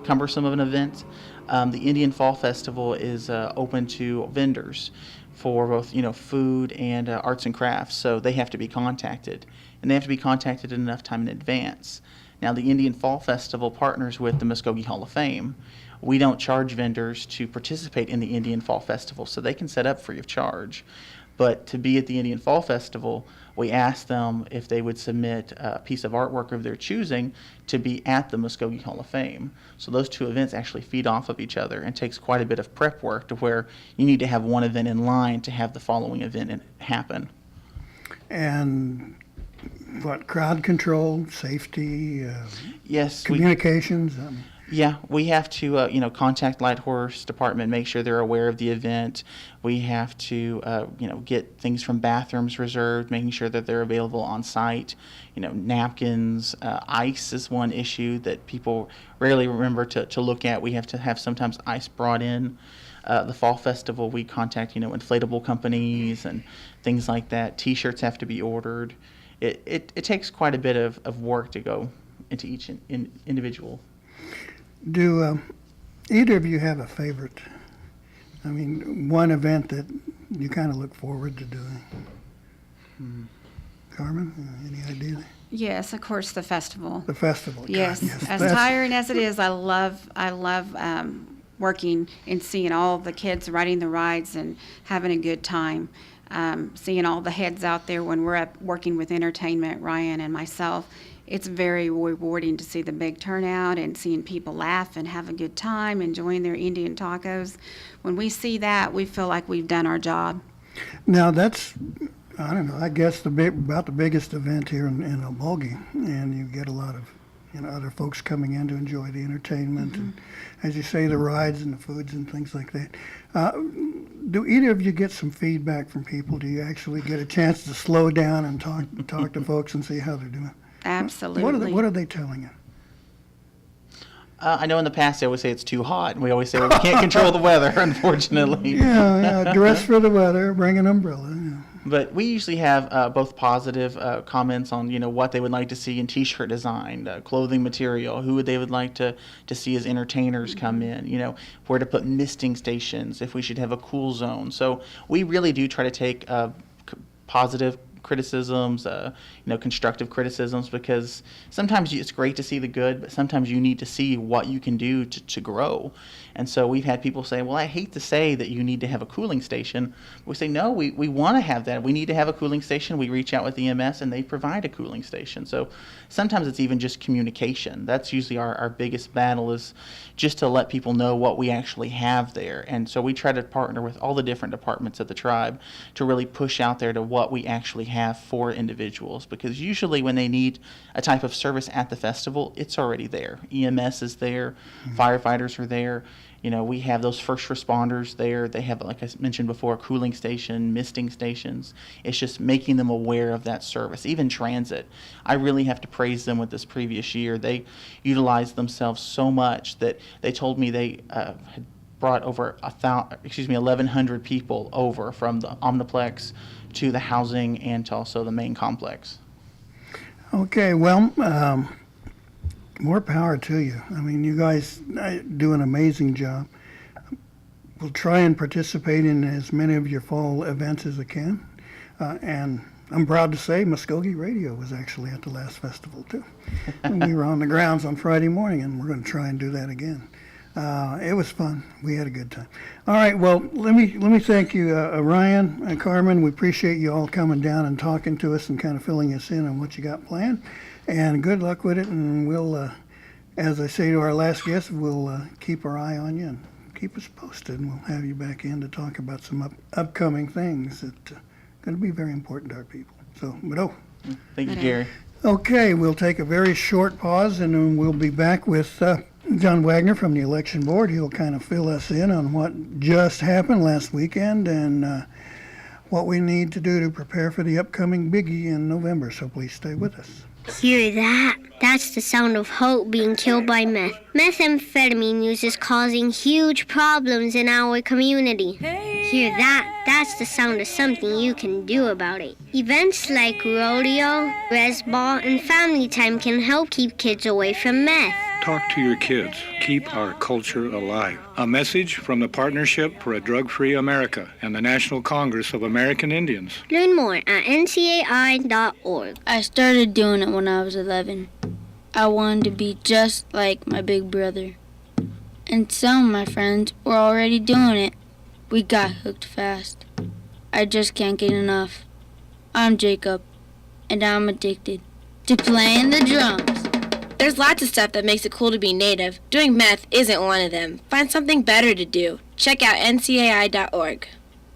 Speaker 6: cumbersome of an event. The Indian Fall Festival is open to vendors for both, food and arts and crafts. So they have to be contacted, and they have to be contacted in enough time in advance. Now, the Indian Fall Festival partners with the Muscogee Hall of Fame. We don't charge vendors to participate in the Indian Fall Festival, so they can set up free of charge. But to be at the Indian Fall Festival, we asked them if they would submit a piece of artwork of their choosing to be at the Muscogee Hall of Fame. So those two events actually feed off of each other and takes quite a bit of prep work to where you need to have one event in line to have the following event happen.
Speaker 1: And what, crowd control, safety,
Speaker 6: Yes,
Speaker 1: communications?
Speaker 6: Yeah, we have to, contact Light Horse Department, make sure they're aware of the event. We have to, get things from bathrooms reserved, making sure that they're available on site. Napkins, ice is one issue that people rarely remember to look at. We have to have sometimes ice brought in. The Fall Festival, we contact, inflatable companies and things like that. T-shirts have to be ordered. It takes quite a bit of work to go into each individual.
Speaker 1: Do either of you have a favorite? I mean, one event that you kind of look forward to doing? Carmen, any idea?
Speaker 7: Yes, of course, the festival.
Speaker 1: The festival. God,
Speaker 7: Yes, as
Speaker 1: that's-
Speaker 7: tiring as it is, I love working and seeing all the kids riding the rides and having a good time. Seeing all the heads out there when we're up working with entertainment, Ryan and myself. It's very rewarding to see the big turnout and seeing people laugh and have a good time, enjoying their Indian tacos. When we see that, we feel like we've done our job.
Speaker 1: Now that's, I don't know, I guess about the biggest event here in Muscogee, and you get a lot of other folks coming in to enjoy the entertainment and, as you say, the rides and the foods and things like that. Do either of you get some feedback from people? Do you actually get a chance to slow down and talk to folks and see how they're doing?
Speaker 7: Absolutely.
Speaker 1: What are they telling you?
Speaker 6: I know in the past they always say it's too hot, and we always say, well, we can't control the weather, unfortunately.
Speaker 1: Yeah, dress for the weather, bring an umbrella.
Speaker 6: But we usually have both positive comments on what they would like to see in T-shirt design, clothing material, who they would like to see as entertainers come in, where to put misting stations, if we should have a cool zone. So we really do try to take positive criticisms, constructive criticisms, because sometimes it's great to see the good, but sometimes you need to see what you can do to grow. And so we've had people say, well, I hate to say that you need to have a cooling station. We say, no, we want to have that. We need to have a cooling station. We reach out with EMS and they provide a cooling station. So sometimes it's even just communication. That's usually our biggest battle, is just to let people know what we actually have there. And so we try to partner with all the different departments of the tribe to really push out there to what we actually have for individuals, because usually when they need a type of service at the festival, it's already there. EMS is there, firefighters are there, We have those first responders there. They have, like I mentioned before, a cooling station, misting stations. It's just making them aware of that service. Even transit. I really have to praise them with this previous year. They utilized themselves so much that they told me they had brought over 1,100 people over from the Omniplex to the housing and to also the main complex.
Speaker 1: Okay, well, more power to you. I mean, you guys do an amazing job. We'll try and participate in as many of your fall events as I can. And I'm proud to say Muscogee Radio was actually at the last festival, too. And we were on the grounds on Friday morning, and we're going to try and do that again. It was fun. We had a good time. All right, well, let me thank you, Ryan and Carmen. We appreciate you all coming down and talking to us and kind of filling us in on what you got planned. And good luck with it, and we'll, as I say to our last guest, we'll keep our eye on you and keep us posted, and we'll have you back in to talk about some upcoming things that are going to be very important to our people. So,
Speaker 6: Thank you, Gary.
Speaker 1: Okay, we'll take a very short pause, and then we'll be back with John Wagner from the Election Board. He'll kind of fill us in on what just happened last weekend and what we need to do to prepare for the upcoming biggie in November. So please stay with us.
Speaker 8: Hear that? That's the sound of Hope being killed by meth. Methamphetamine use is causing huge problems in our community. Hear that? That's the sound of something you can do about it. Events like rodeo, res ball, and family time can help keep kids away from meth.
Speaker 9: Talk to your kids. Keep our culture alive. A message from the Partnership for a Drug-Free America and the National Congress of American Indians.
Speaker 8: Learn more at ncai.org.
Speaker 3: I started doing it when I was 11. I wanted to be just like my big brother. And some of my friends were already doing it. We got hooked fast. I just can't get enough. I'm Jacob, and I'm addicted to playing the drums.
Speaker 4: There's lots of stuff that makes it cool to be Native. Doing meth isn't one of them. Find something better to do. Check out ncai.org.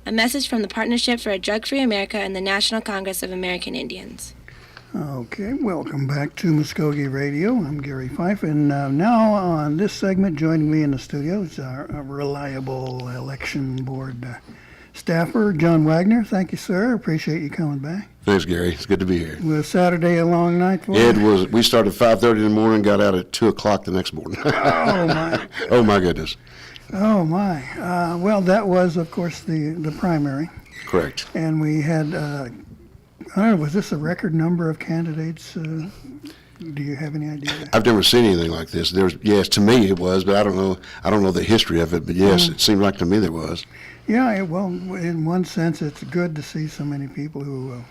Speaker 4: A message from the Partnership for a Drug-Free America and the National Congress of American Indians.
Speaker 1: Okay, welcome back to Mvskoke Radio. I'm Gary Fife, and now on this segment, joining me in the studio is our reliable election board staffer, John Wagner. Thank you, sir. Appreciate you coming back.
Speaker 10: Thanks, Gary. It's good to be here.
Speaker 1: Was Saturday a long night for you?
Speaker 10: It was. We started at 5:30 in the morning, got out at 2 o'clock the next morning.
Speaker 1: Oh, my.
Speaker 10: Oh, my goodness.
Speaker 1: Oh, my. Well, that was, of course, the primary.
Speaker 10: Correct.
Speaker 1: And we had, I don't know, was this a record number of candidates? Do you have any idea?
Speaker 10: I've never seen anything like this. Yes, to me it was, but I don't know the history of it, but yes, it seemed like to me there was.
Speaker 1: Yeah, well, in one sense, it's good to see so many people who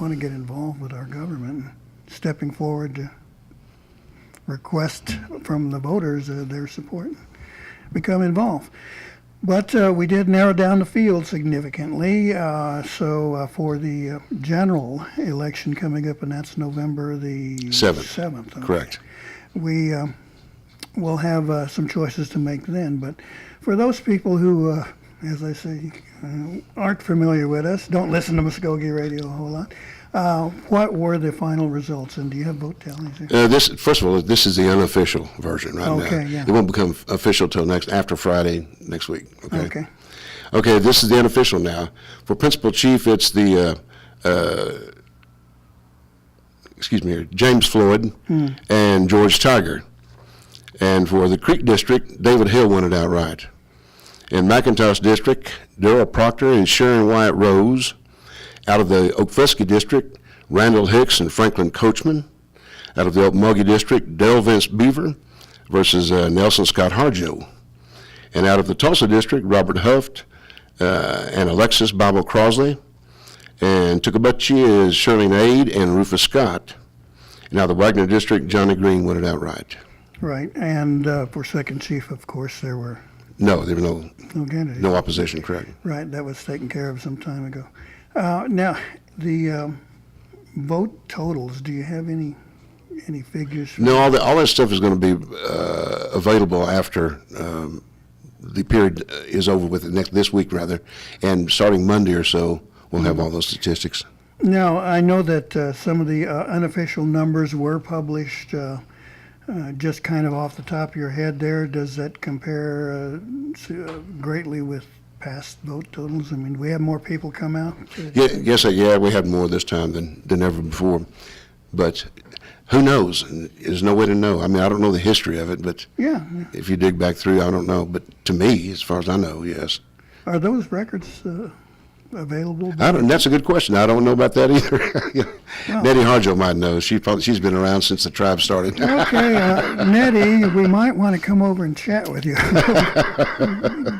Speaker 1: want to get involved with our government, stepping forward to request from the voters their support, become involved. But we did narrow down the field significantly. So for the general election coming up, and that's November the 7th. Okay.
Speaker 10: Correct.
Speaker 1: We will have some choices to make then. But for those people who, as I say, aren't familiar with us, don't listen to Muscogee Radio a whole lot, what were the final results, and do you have vote tallies here?
Speaker 10: First of all, this is the unofficial version right now.
Speaker 1: Okay, yeah.
Speaker 10: It won't become official till after Friday next week.
Speaker 1: Okay.
Speaker 10: Okay, this is the unofficial now. For principal chief, it's the James Floyd and George Tiger. And for the Creek District, David Hill won it outright. In McIntosh District, Darrell Proctor and Sharon Wyatt Rose. Out of the Okfuskee District, Randall Hicks and Franklin Coachman. Out of the Okmulgee District, Dale Vince Beaver versus Nelson Scott Harjo. And out of the Tulsa District, Robert Huft and Alexis Bible Crosley. And Tukabuchi is Shirley Aid and Rufus Scott. And out of the Wagner District, Johnny Green won it outright.
Speaker 1: Right, and for second chief, of course, there were
Speaker 10: no
Speaker 1: candidates.
Speaker 10: No opposition, correct.
Speaker 1: Right, that was taken care of some time ago. Now, the vote totals, do you have any figures?
Speaker 10: No, all that stuff is going to be available after the period is over with, this week rather, and starting Monday or so, we'll have all those statistics.
Speaker 1: Now, I know that some of the unofficial numbers were published just kind of off the top of your head there, does that compare greatly with past vote totals? I mean, do we have more people come out?
Speaker 10: Yes, we had more this time than ever before. But who knows? There's no way to know. I mean, I don't know the history of it, but
Speaker 1: Yeah.
Speaker 10: if you dig back through, I don't know. But to me, as far as I know, yes.
Speaker 1: Are those records available?
Speaker 10: That's a good question. I don't know about that either. Nettie Harjo might know. She's been around since the tribe started.
Speaker 1: Okay, Nettie, we might want to come over and chat with you.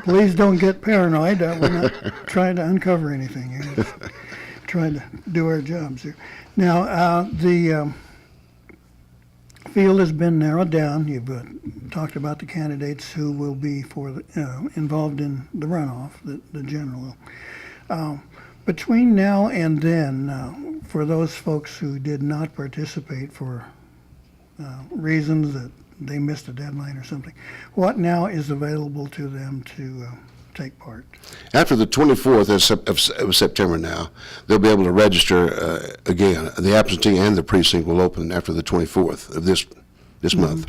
Speaker 1: Please don't get paranoid. We're not trying to uncover anything here. Just trying to do our jobs here. Now, the field has been narrowed down. You've talked about the candidates who will be involved in the runoff, the general. Between now and then, for those folks who did not participate for reasons that they missed a deadline or something, what now is available to them to take part?
Speaker 10: After the 24th of September now, they'll be able to register again. The absentee and the precinct will open after the 24th of this month.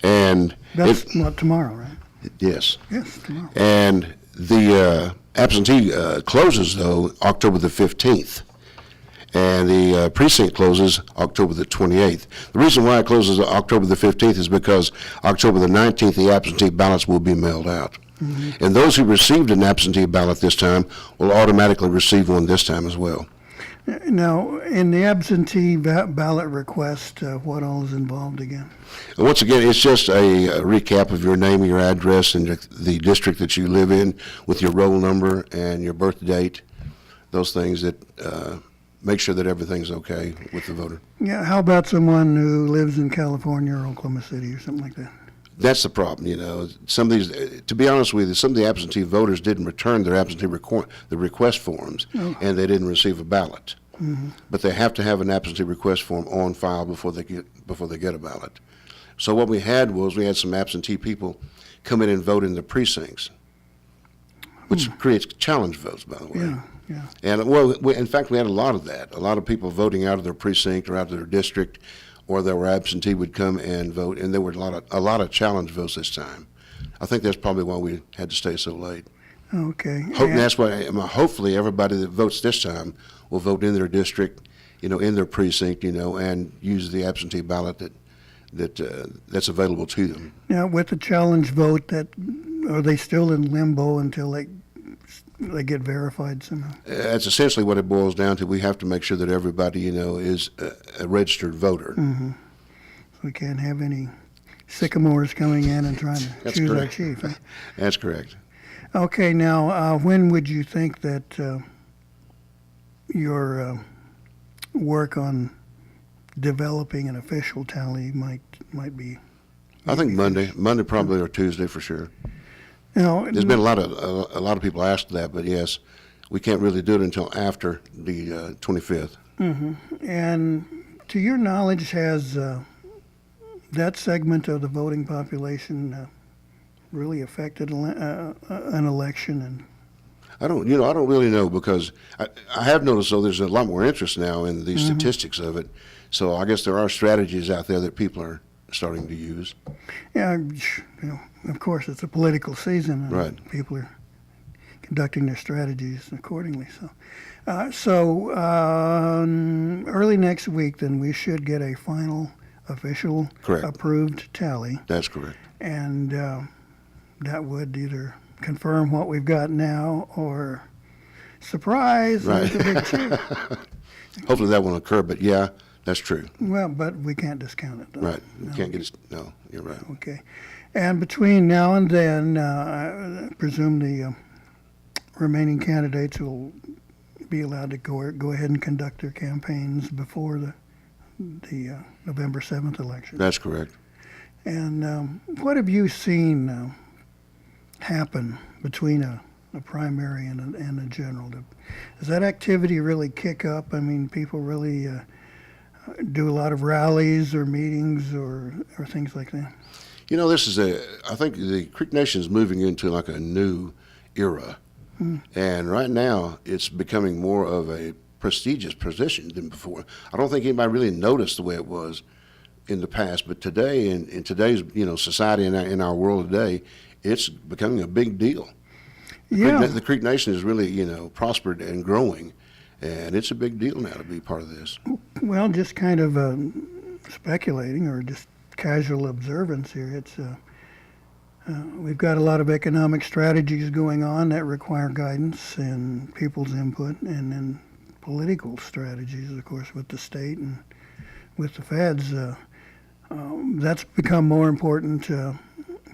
Speaker 10: And
Speaker 1: That's not tomorrow, right?
Speaker 10: yes.
Speaker 1: Yes, tomorrow.
Speaker 10: And the absentee closes, though, October the 15th. And the precinct closes October the 28th. The reason why it closes October the 15th is because October the 19th, the absentee ballots will be mailed out. Mm-hmm. And those who received an absentee ballot this time will automatically receive one this time as well.
Speaker 1: Now, in the absentee ballot request, what all is involved again?
Speaker 10: And once again, it's just a recap of your name, your address, and the district that you live in with your roll number and your birth date, those things that make sure that everything's okay with the voter.
Speaker 1: Yeah, how about someone who lives in California or Oklahoma City or something like that?
Speaker 10: That's the problem, Some of these, to be honest with you, some of the absentee voters didn't return their absentee the request forms, and they didn't receive a ballot. Mm-hmm. But they have to have an absentee request form on file before they get a ballot. So what we had some absentee people come in and vote in the precincts, which creates challenge votes, by the way.
Speaker 1: Yeah. Yeah.
Speaker 10: And in fact, we had a lot of that. A lot of people voting out of their precinct or out of their district, or that were absentee would come and vote, and there were a lot of challenge votes this time. I think that's probably why we had to stay so late.
Speaker 1: Okay.
Speaker 10: That's why hopefully everybody that votes this time will vote in their district, in their precinct, and use the absentee ballot that's available to them.
Speaker 1: Now, with the challenge vote, are they still in limbo until they get verified somehow?
Speaker 10: That's essentially what it boils down to. We have to make sure that everybody, is a registered voter.
Speaker 1: Mm-hmm. So we can't have any sycamores coming in and trying to choose our chief. Right?
Speaker 10: That's correct.
Speaker 1: Okay, now, when would you think that your work on developing an official tally might be?
Speaker 10: I think Monday probably, or Tuesday for sure. There's been a lot of people asked that, but yes, we can't really do it until after the 25th.
Speaker 1: Mm-hmm. And to your knowledge, has that segment of the voting population really affected an election? And
Speaker 10: I don't really know, because I have noticed, though, there's a lot more interest now in these statistics of it. So I guess there are strategies out there that people are starting to use.
Speaker 1: Yeah, of course, it's a political season, and
Speaker 10: right.
Speaker 1: People are conducting their strategies accordingly. So, early next week, then we should get a final, official,
Speaker 10: correct.
Speaker 1: Approved tally.
Speaker 10: That's correct.
Speaker 1: And that would either confirm what we've got now or surprise.
Speaker 10: Right.
Speaker 1: The big cheer.
Speaker 10: Hopefully that won't occur, but yeah, that's true.
Speaker 1: Well, but we can't discount it, though.
Speaker 10: Right. You can't get it. No, you're right.
Speaker 1: Okay. And between now and then, I presume the remaining candidates will be allowed to go ahead and conduct their campaigns before the November 7th election.
Speaker 10: That's correct.
Speaker 1: And what have you seen happen between a primary and a general? Does that activity really kick up? I mean, people really do a lot of rallies or meetings or things like that?
Speaker 10: I think the Creek Nation is moving into like a new era. And right now it's becoming more of a prestigious position than before. I don't think anybody really noticed the way it was in the past, but today, in today's society, in our world today, it's becoming a big deal.
Speaker 1: Yeah.
Speaker 10: The Creek Nation is really prospered and growing, and it's a big deal now to be part of this.
Speaker 1: Well, just kind of speculating or just casual observance here. It's we've got a lot of economic strategies going on that require guidance and people's input, and then political strategies, of course, with the state and with the feds. That's become more important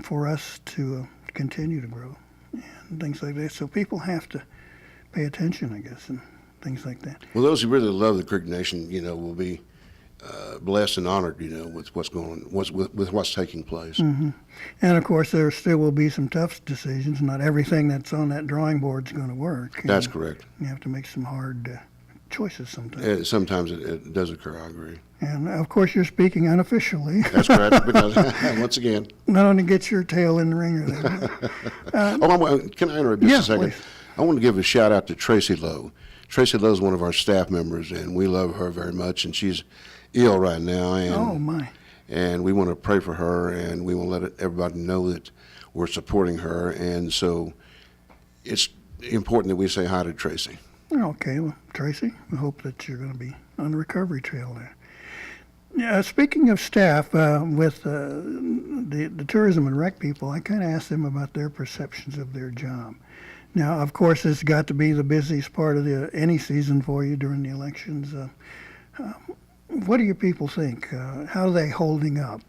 Speaker 1: for us to continue to grow and things like that. So people have to pay attention, I guess, and things like that.
Speaker 10: Well, those who really love the Creek Nation, will be blessed and honored, with what's going on, with what's taking place.
Speaker 1: Mm-hmm. And of course, there still will be some tough decisions. Not everything that's on that drawing board is going to work.
Speaker 10: That's correct.
Speaker 1: You have to make some hard choices sometimes.
Speaker 10: Sometimes it does occur. I agree.
Speaker 1: And of course, you're speaking unofficially.
Speaker 10: That's correct. Because once again,
Speaker 1: not only get your tail in the ringer there.
Speaker 10: Can I interrupt just a second?
Speaker 1: Please.
Speaker 10: I want to give a shout out to Tracy Lowe. Tracy Lowe is one of our staff members, and we love her very much. And she's ill right now. And,
Speaker 1: oh my!
Speaker 10: And we want to pray for her, and we want to let everybody know that we're supporting her. And so, it's important that we say hi to Tracy.
Speaker 1: Okay, well, Tracy, I hope that you're going to be on the recovery trail there. Yeah, speaking of staff, with the tourism and rec people, I kind of asked them about their perceptions of their job. Now, of course, it's got to be the busiest part of any season for you during the elections. What do your people think? How are they holding up?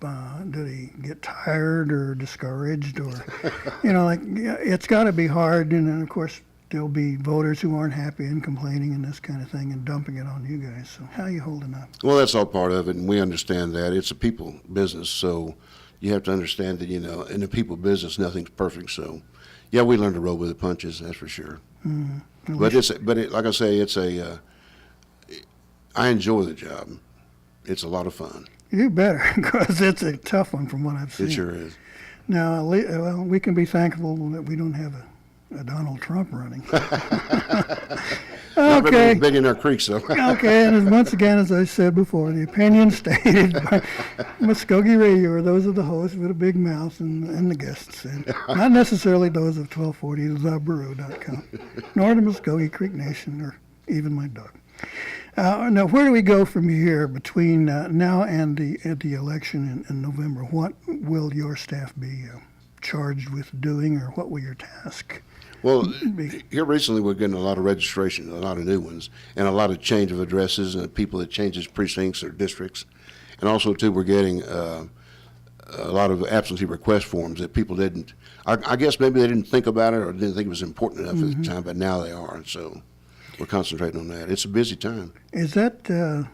Speaker 1: Do they get tired or discouraged? Or, it's got to be hard. And then, of course, there'll be voters who aren't happy and complaining and this kind of thing and dumping it on you guys. So how are you holding up?
Speaker 10: Well, that's all part of it, and we understand that. It's a people business, so you have to understand that, in a people business, nothing's perfect. So, yeah, we learn to roll with the punches, that's for sure.
Speaker 1: Mm-hmm.
Speaker 10: But like I say, I enjoy the job. It's a lot of fun.
Speaker 1: You better, because it's a tough one from what I've seen.
Speaker 10: It sure is.
Speaker 1: Now, well, we can be thankful that we don't have a Donald Trump running. Okay.
Speaker 10: Big in our creeks, though.
Speaker 1: Okay, and once again, as I said before, the opinions stated by Mvskoke Radio are those of the host with a big mouth and the guests, and not necessarily those of 1240thebrew.com, nor the Muscogee Creek Nation, or even my dog. Now, where do we go from here between now and the election in November? What will your staff be charged with doing, or what will your task?
Speaker 10: Well, here recently we're getting a lot of registration, a lot of new ones, and a lot of change of addresses and people that changes precincts or districts. And also, too, we're getting a lot of absentee request forms that people didn't, I guess maybe they didn't think about it or didn't think it was important enough at the time, but now they are. And so we're concentrating on that. It's a busy time.
Speaker 1: Is that the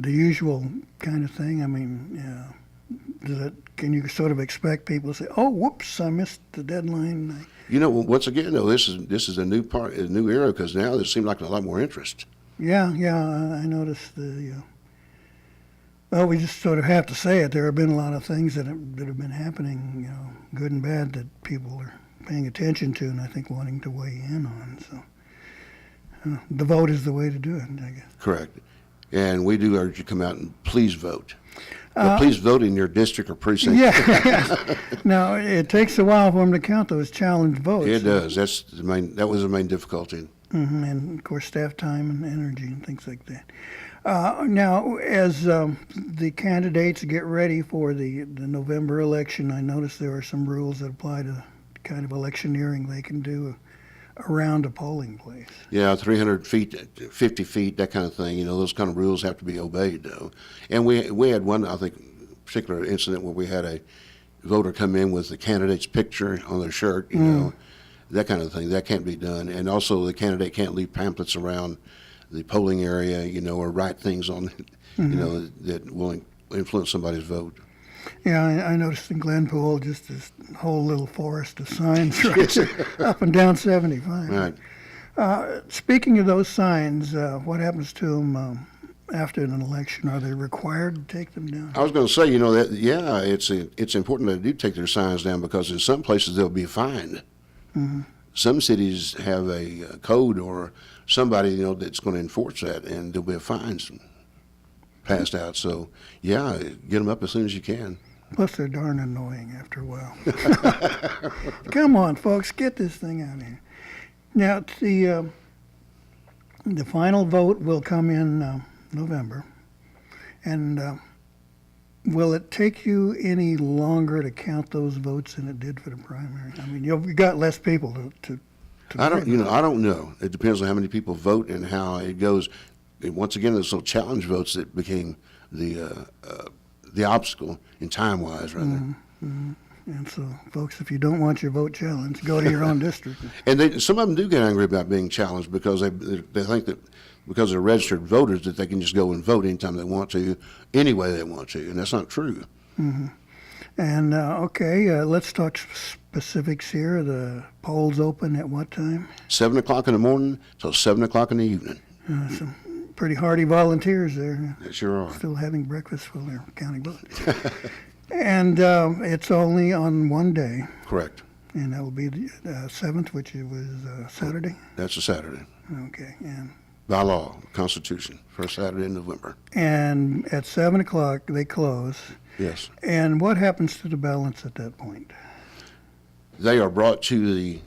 Speaker 1: usual kind of thing? I mean, can you sort of expect people to say, "Oh, whoops, I missed the deadline"?
Speaker 10: Once again, though, this is a new era, because now there seems like a lot more interest.
Speaker 1: Yeah, I noticed well, we just sort of have to say it. There have been a lot of things that have been happening, good and bad, that people are paying attention to, and I think wanting to weigh in on. So the vote is the way to do it, I guess.
Speaker 10: Correct. And we do urge you to come out and please vote. Please vote in your district or precinct.
Speaker 1: Yeah. Now, it takes a while for them to count those challenge votes.
Speaker 10: It does. That was the main difficulty.
Speaker 1: Mm-hmm. And, of course, staff time and energy and things like that. Now, as the candidates get ready for the November election, I noticed there are some rules that apply to the kind of electioneering they can do around a polling place.
Speaker 10: Yeah, 300 feet, 50 feet, that kind of thing. Those kind of rules have to be obeyed, though. And we had one, I think, particular incident where we had a voter come in with the candidate's picture on their shirt, that kind of thing. That can't be done. And also, the candidate can't leave pamphlets around the polling area, or write things on, that will influence somebody's vote.
Speaker 1: Yeah, I noticed in Glenpool just this whole little forest of signs right up and down 75.
Speaker 10: Right.
Speaker 1: Speaking of those signs, what happens to them after an election? Are they required to take them down?
Speaker 10: I was going to say, that it's important that they do take their signs down, because in some places they'll be fined.
Speaker 1: Mm-hmm.
Speaker 10: Some cities have a code or somebody that's going to enforce that, and there'll be a fine passed out. So, yeah, get them up as soon as you can.
Speaker 1: Plus, they're darn annoying after a while. Come on, folks, get this thing out of here. Now, the final vote will come in November, and will it take you any longer to count those votes than it did for the primary? I mean, you've got less people to
Speaker 10: I don't know. It depends on how many people vote and how it goes. And once again, those little challenge votes that became the obstacle in time-wise, rather.
Speaker 1: Mm-hmm. And so, folks, if you don't want your vote challenged, go to your own district.
Speaker 10: And some of them do get angry about being challenged because they think that because they're registered voters that they can just go and vote anytime they want to, any way they want to, and that's not true.
Speaker 1: Mm-hmm. And, let's talk specifics here. The polls open at what time?
Speaker 10: 7 o'clock in the morning till 7 o'clock in the evening.
Speaker 1: Some pretty hardy volunteers there.
Speaker 10: They sure are.
Speaker 1: Still having breakfast while they're counting votes. And it's only on one day.
Speaker 10: Correct.
Speaker 1: And that will be the 7th, which was Saturday?
Speaker 10: That's a Saturday.
Speaker 1: Okay. And
Speaker 10: by law, Constitution, first Saturday in November.
Speaker 1: And at 7 o'clock, they close.
Speaker 10: Yes.
Speaker 1: And what happens to the ballots at that point?
Speaker 10: They are brought to the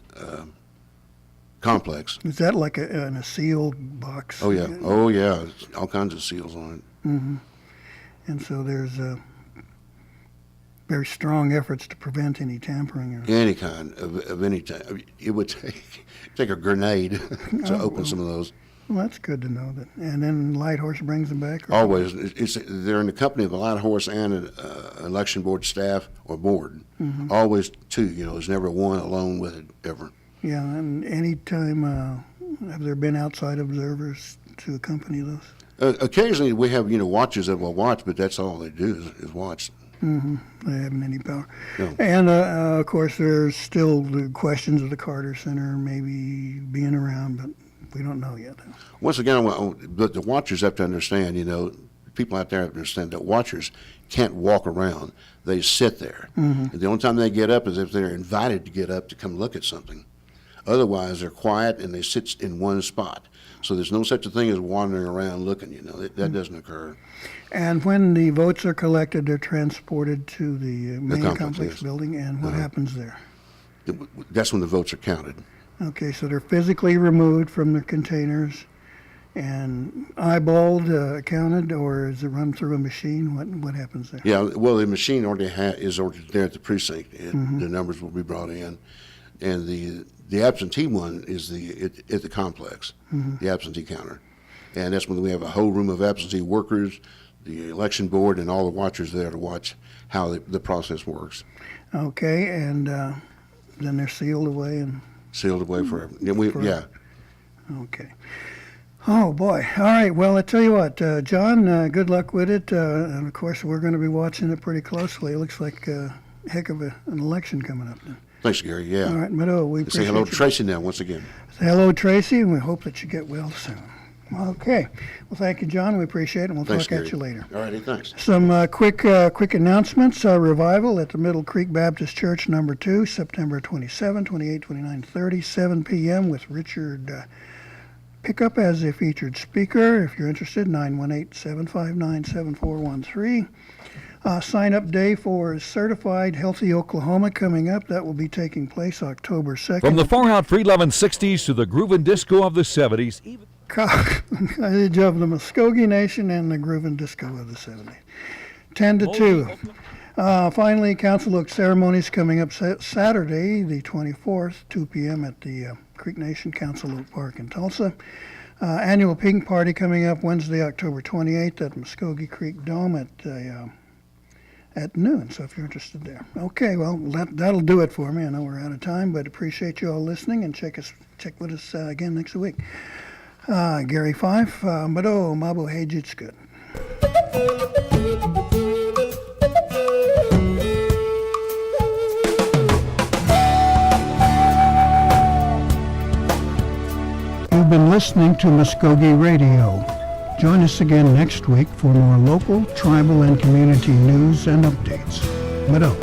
Speaker 10: complex.
Speaker 1: Is that like in a sealed box?
Speaker 10: Oh, yeah. Oh, yeah. All kinds of seals on it.
Speaker 1: Mm-hmm. And so there's very strong efforts to prevent any tampering. Or
Speaker 10: any kind of any type. It would take a grenade to open some of those.
Speaker 1: Well, that's good to know that. And then Light Horse brings them back? Or
Speaker 10: Always. They're in the company of a Light Horse and an election board staff or board.
Speaker 1: Mm-hmm.
Speaker 10: Always two. There's never one alone with it ever.
Speaker 1: Yeah, and any time, have there been outside observers to accompany those?
Speaker 10: Occasionally we have, watchers that will watch, but that's all they do is watch.
Speaker 1: Mm-hmm. They haven't any power.
Speaker 10: No.
Speaker 1: And, of course, there's still the questions of the Carter Center maybe being around, but we don't know yet.
Speaker 10: Once again, but the watchers have to understand, people out there have to understand that watchers can't walk around. They sit there.
Speaker 1: Mm-hmm.
Speaker 10: And the only time they get up is if they're invited to get up to come look at something. Otherwise, they're quiet and they sit in one spot. So there's no such a thing as wandering around looking, that doesn't occur.
Speaker 1: And when the votes are collected, they're transported to the main complex
Speaker 10: yes.
Speaker 1: building, and what happens there?
Speaker 10: That's when the votes are counted.
Speaker 1: Okay, so they're physically removed from their containers and eyeballed, counted, or is it run through a machine? What happens there?
Speaker 10: Yeah, well, the machine is already there at the precinct.
Speaker 1: Mm-hmm.
Speaker 10: The numbers will be brought in. And the absentee one is at the complex,
Speaker 1: Mm-hmm.
Speaker 10: the absentee counter. And that's when we have a whole room of absentee workers, the election board, and all the watchers there to watch how the process works.
Speaker 1: Okay, and then they're sealed away and...
Speaker 10: Sealed away forever. Yeah.
Speaker 1: Okay. Oh, boy. All right, well, I tell you what, John, good luck with it. And, of course, we're going to be watching it pretty closely. It looks like a heck of an election coming up then.
Speaker 10: Thanks, Gary. Yeah.
Speaker 1: All right, Meadow, we appreciate
Speaker 10: Say hello to
Speaker 1: you.
Speaker 10: Tracy now, once again.
Speaker 1: Say hello, Tracy, and we hope that you get well soon. Okay. Well, thank you, John. We appreciate it, and we'll
Speaker 10: Thanks,
Speaker 1: talk
Speaker 10: Gary.
Speaker 1: at you later.
Speaker 10: All righty, thanks.
Speaker 1: Some quick announcements. Revival at the Middle Creek Baptist Church, number 2, September 27, 28, 29, 30, 7 p.m. with Richard Pickup as a featured speaker. If you're interested, 918-759-7413. Sign-up day for Certified Healthy Oklahoma coming up. That will be taking place October 2nd.
Speaker 11: From the far-out free-loving 60s to the groovin' disco of the 70s.
Speaker 1: College of the Muscogee Nation and the groovin' disco of the 70s. 10 to 2. Finally, Council Oak ceremonies coming up Saturday, the 24th, 2 p.m. at the Creek Nation Council Oak Park in Tulsa. Annual pink party coming up Wednesday, October 28th at Muscogee Creek Dome at noon, so if you're interested there. Okay, well, that'll do it for me. I know we're out of time, but appreciate you all listening, and check with us again next week. Gary Fife, Mado Mabo Hejit's good. You've been listening to Mvskoke Radio. Join us again next week for more local, tribal, and community news and updates. Mado.